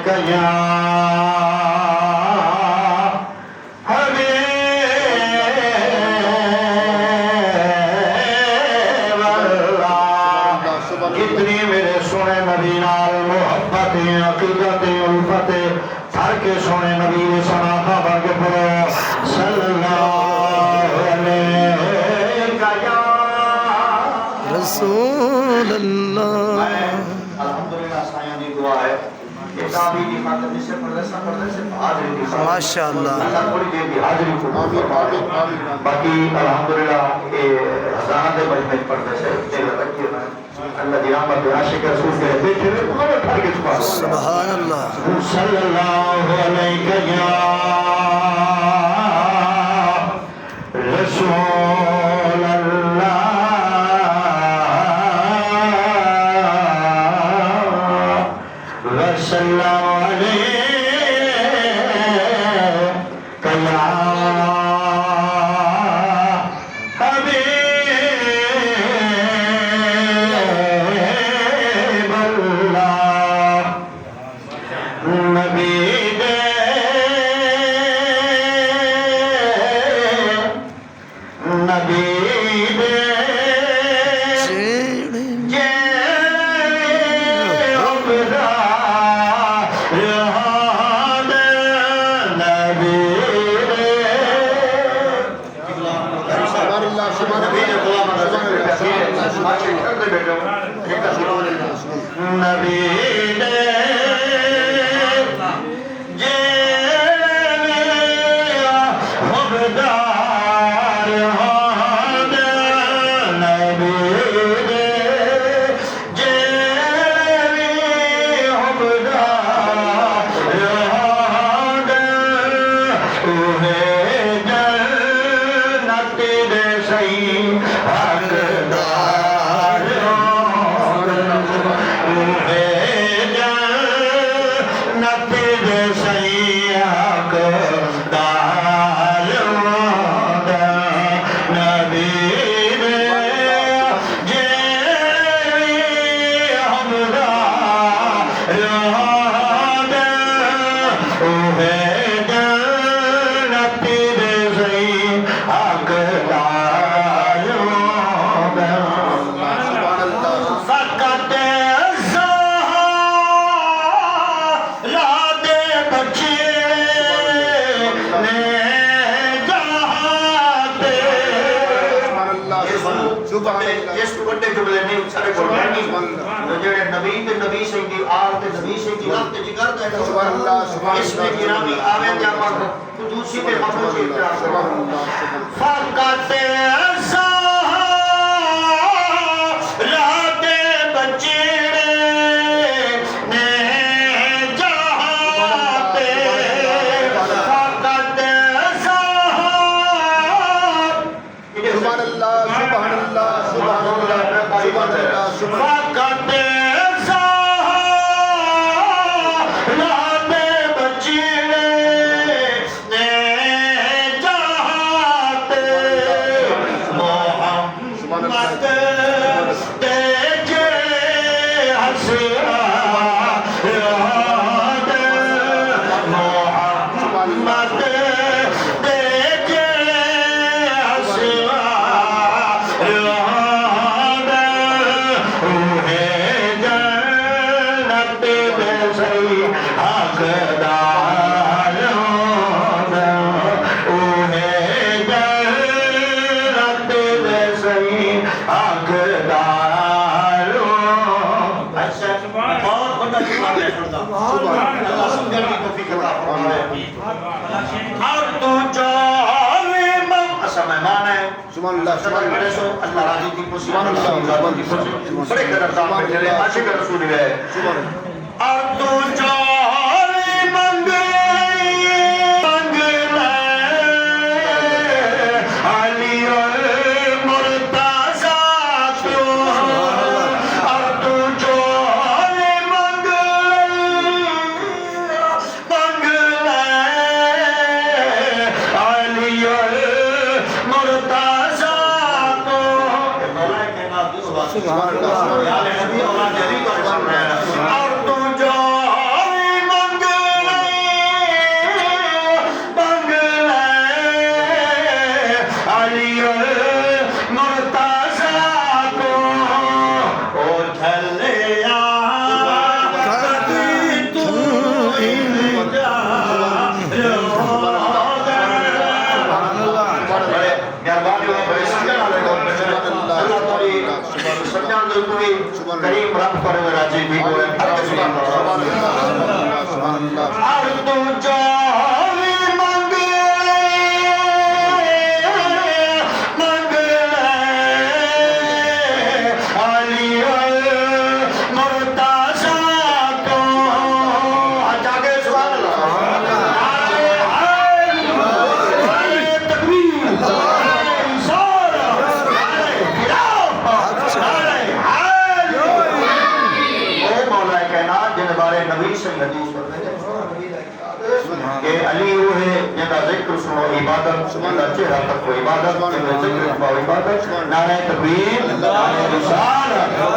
अलैका या हबीब अल्लाह। कितनी मेरे सोने नबी नाल मोहब्बत अकीदत उल्फत हर के सोने नबी ने सनाखा बन के पढ़ो सल्लल्लाहु अलैका या रसूल अल्लाह। अल्हम्दुलिल्लाह साया दी दुआ है कि काबी की खातिर जिसे पढ़ने से हाजिरी दी माशाअल्लाह। अल्लाह थोड़ी देर की हाजिरी को बाकी अल्हम्दुलिल्लाह ये हज़ारों दे बजने पढ़ने से तेरे बच्चे में अल्लाह दी रहमत आशिक रसूल के बैठे हुए बहुत हर के सुभान अल्लाह। सल्लल्लाहु अलैहि या रसूल अल्लाह वसल्लम अलैका या हबीब अल्लाह। नबी दे नबी दे जे हमरा रहम नबी दे नबी दे जे हबदार हाद नबी दे जे हबदार हाद उहे जन्नत दे सही हकदार उहे जन्नत दे सही हकदार नबी दे जे हबदार हाद उहे जन्नत दे सही हकदार फ़क़त ज़हरा दे बच्चे ने जहाँ पे जिस बड़े जुमले नहीं सारे कुर्बानी जेड़े नबी ते नबी से की आल ते नबी से की रब ते जिगर ते सुभान अल्लाह इसमें गिरामी आवे जा पर कुदूसी पे मखलूक की फ़क़त ज़हरा दे बच्चे ने जहाँ पे फ़क़त सुभान अल्लाह सुभान अल्लाह सुभान अल्लाह सुभान अल्लाह सुभान फ़क़त ज़हरा दे बच्चे ने जहाँ पे मोहम्मद दे जे हसरा याद मोहम्मद दे जे हसरा याद उहे जन्नत दे सही हकदार उहे जन्नत दे सही हकदार। अच्छा बहुत बड़ा जुबान है अल्लाह समझने की तौफीक अता फरमाए। और तो जो अच्छा मेहमान है सुभान अल्लाह सबर करे सो अल्लाह राजी की खुशी सुभान अल्लाह की खुशी बड़े कदरदान बैठे आशिक रसूल है। और तो जो मंग अली और मुर्तज़ा तो और तू जो मंग अली और मुर्तज़ा तो सुभान अल्लाह यार नबी औलाद अली को सुन रहे हैं। और तू जो मंग करीम रब पर राजी भी हुए सुभान अल्लाह और तो जावे मंगे अली मुर्तज़ा को जाके सुभान अल्लाह नबी से हदीस के अली वो है जिनका जिक्र सुनो इबादत जिनका चेहरा तक को इबादत जिनका जिक्र सुनो इबादत नारे तकबीर नारे रिसालत